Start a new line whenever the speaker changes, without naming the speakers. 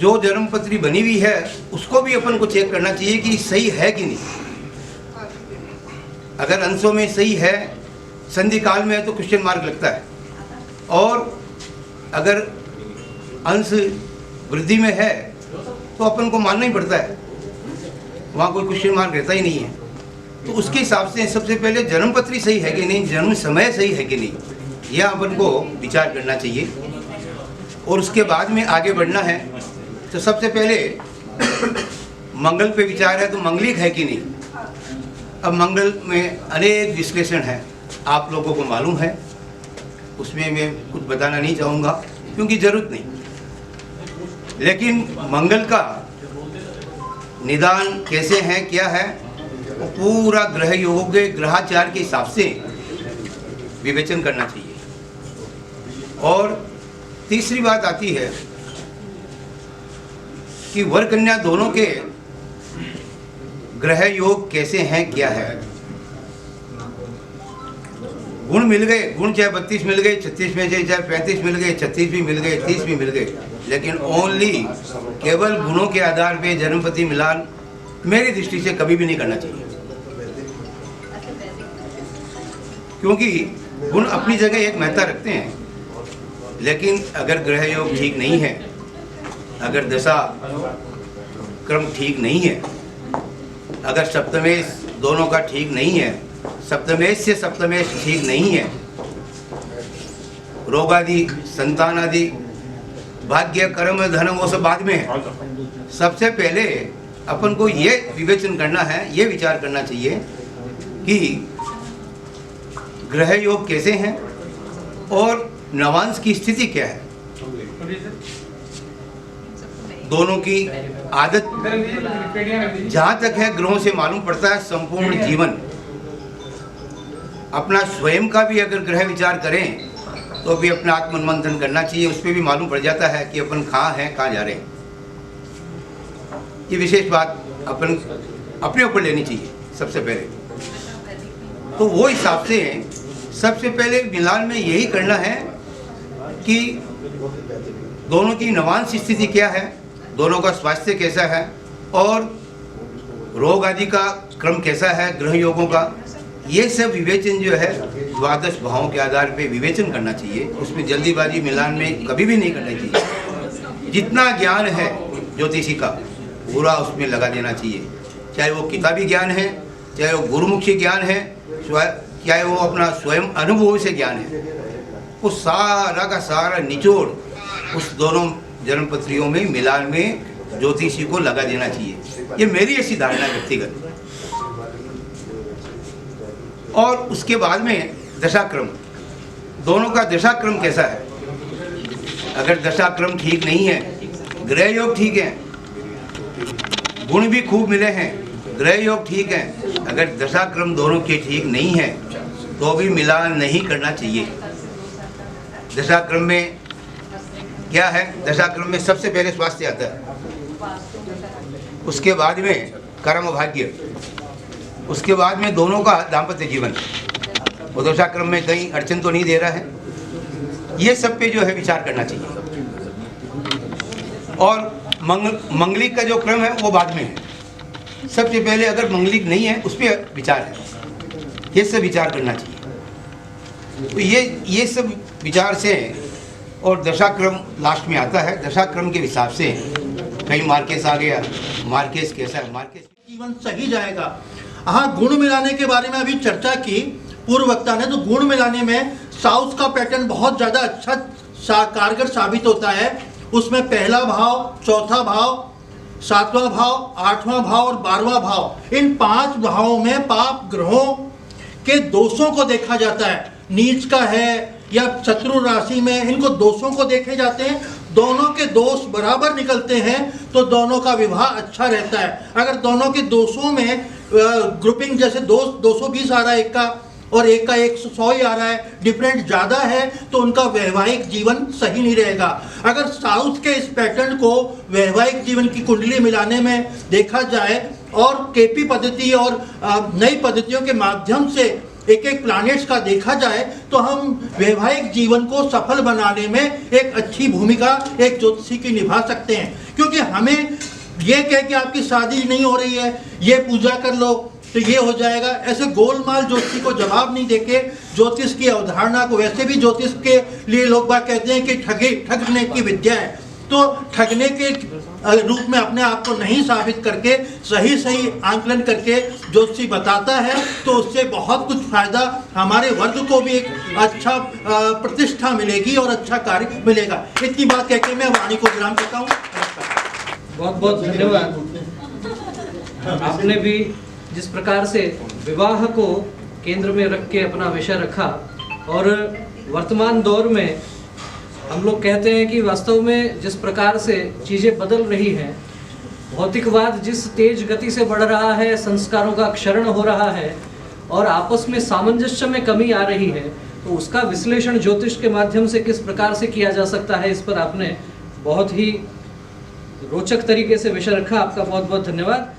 जो जन्मपत्री बनी हुई है उसको भी अपन को चेक करना चाहिए कि सही है कि नहीं। अगर अंशों में सही है, संधि काल में है तो क्वेश्चन मार्क लगता है, और अगर अंश वृद्धि में है तो अपन को मानना ही पड़ता है, वहाँ कोई क्वेश्चन मार्क रहता ही नहीं है। तो उसके हिसाब से सबसे पहले जन्मपत्री सही है कि नहीं, जन्म समय सही है कि नहीं, यह अपन को विचार करना चाहिए। और उसके बाद में आगे बढ़ना है तो सबसे पहले मंगल पे विचार है तो मंगलिक है कि नहीं। अब मंगल में अनेक विश्लेषण है, आप लोगों को मालूम है, उसमें मैं कुछ बताना नहीं चाहूँगा क्योंकि ज़रूरत नहीं। लेकिन मंगल का निदान कैसे है, क्या है, वो पूरा ग्रह योग ग्रहाचार के हिसाब से विवेचन करना चाहिए। और तीसरी बात आती है कि वर कन्या दोनों के ग्रह योग कैसे हैं, क्या है। गुण मिल गए, गुण चाहे 32 मिल गए, 36 में से चाहे 35 मिल गए, 36 भी मिल गए, 30 भी मिल गए, लेकिन ओनली केवल गुणों के आधार पे जन्मपति मिलान मेरी दृष्टि से कभी भी नहीं करना चाहिए। क्योंकि गुण अपनी जगह एक महत्ता रखते हैं, लेकिन अगर ग्रह योग ठीक नहीं है, अगर दशा क्रम ठीक नहीं है, अगर सप्तमेश दोनों का ठीक नहीं है, सप्तमेश से सप्तमेश ठीक नहीं है, रोग आदि, संतान आदि, भाग्य, कर्म, धन वो सब बाद में है। सबसे पहले अपन को ये विवेचन करना है, ये विचार करना चाहिए कि ग्रह योग कैसे हैं और नवांश की स्थिति क्या है। दोनों की आदत जहाँ तक है ग्रहों से मालूम पड़ता है। संपूर्ण जीवन अपना स्वयं का भी अगर ग्रह विचार करें तो भी अपना आत्म मंथन करना चाहिए, उस पर भी मालूम पड़ जाता है कि अपन कहाँ हैं, कहाँ जा रहे हैं। ये विशेष बात अपन अपने ऊपर लेनी चाहिए सबसे पहले। तो वो हिसाब से सबसे पहले मिलान में यही करना है कि दोनों की नवांश स्थिति क्या है, दोनों का स्वास्थ्य कैसा है, और रोग आदि का क्रम कैसा है, ग्रह योगों का। ये सब विवेचन जो है द्वादश भावों के आधार पे विवेचन करना चाहिए। उसमें जल्दीबाजी मिलान में कभी भी नहीं करना चाहिए। जितना ज्ञान है ज्योतिषी का पूरा उसमें लगा देना चाहिए, चाहे वो किताबी ज्ञान है, चाहे वो गुरुमुखी ज्ञान है, चाहे वो अपना स्वयं अनुभव से ज्ञान है, वो सारा का सारा निचोड़ उस दोनों जन्मपत्रियों में मिलान में ज्योतिषी को लगा देना चाहिए। ये मेरी ऐसी धारणा व्यक्तिगत। और उसके बाद में दशाक्रम, दोनों का दशाक्रम कैसा है। अगर दशाक्रम ठीक नहीं है, ग्रह योग ठीक है, गुण भी खूब मिले हैं, ग्रह योग ठीक है, अगर दशाक्रम दोनों के ठीक नहीं है तो भी मिलान नहीं करना चाहिए। दशाक्रम में क्या है, दशाक्रम में सबसे पहले स्वास्थ्य आता है, उसके बाद में कर्म भाग्य, उसके बाद में दोनों का दाम्पत्य जीवन। वो दशाक्रम में कहीं अड़चन तो नहीं दे रहा है, ये सब पे जो है विचार करना चाहिए। और मंगलिक का जो क्रम है वो बाद में है। सबसे पहले अगर मंगलिक नहीं है उस पर विचार है, ये सब विचार करना चाहिए। तो ये सब विचार से, और दशाक्रम लास्ट में आता है। दशाक्रम के हिसाब से कहीं मार्केस आ गया, मार्केस कैसा है, मार्केस
जीवन सही जाएगा। हाँ, गुण मिलाने के बारे में अभी चर्चा की पूर्व वक्ता ने, तो गुण मिलाने में साउथ का पैटर्न बहुत ज़्यादा अच्छा कारगर साबित होता है। उसमें पहला भाव, चौथा भाव, सातवां भाव, आठवां भाव और 12वां भाव, इन 5 भावों में पाप ग्रहों के दोषों को देखा जाता है। नीच का है या शत्रु राशि में इनको दोषों को देखे जाते हैं। दोनों के दोष बराबर निकलते हैं तो दोनों का विवाह अच्छा रहता है। अगर दोनों के दोषों में ग्रुपिंग जैसे दोष 220 आ रहा है एक का, और एक का 100 ही आ रहा है, डिफरेंट ज़्यादा है, तो उनका वैवाहिक जीवन सही नहीं रहेगा। अगर साउथ के इस पैटर्न को वैवाहिक जीवन की कुंडली मिलाने में देखा जाए और केपी पद्धति और नई पद्धतियों के माध्यम से एक एक प्लैनेट्स का देखा जाए तो हम वैवाहिक जीवन को सफल बनाने में एक अच्छी भूमिका एक ज्योतिषी की निभा सकते हैं। क्योंकि हमें ये कह के आपकी शादी नहीं हो रही है, ये पूजा कर लो तो ये हो जाएगा, ऐसे गोलमाल ज्योतिषी को जवाब नहीं देके ज्योतिष की अवधारणा को, वैसे भी ज्योतिष के लिए लोग बात कहते हैं कि ठगने की विद्या है, तो ठगने के रूप में अपने आप को नहीं साबित करके सही आंकलन करके ज्योतिषी बताता है, तो उससे बहुत कुछ फायदा हमारे वर्ग को भी एक अच्छा प्रतिष्ठा मिलेगी और अच्छा कार्य मिलेगा। इतनी बात कहकर मैं वाणी को विराम करता हूँ।
बहुत बहुत धन्यवाद। आपने भी जिस प्रकार से विवाह को केंद्र में रख के अपना विषय रखा, और वर्तमान दौर में हम लोग कहते हैं कि वास्तव में जिस प्रकार से चीज़ें बदल रही हैं, भौतिकवाद जिस तेज गति से बढ़ रहा है, संस्कारों का क्षरण हो रहा है और आपस में सामंजस्य में कमी आ रही है, तो उसका विश्लेषण ज्योतिष के माध्यम से किस प्रकार से किया जा सकता है, इस पर आपने बहुत ही रोचक तरीके से विषय रखा। आपका बहुत बहुत धन्यवाद।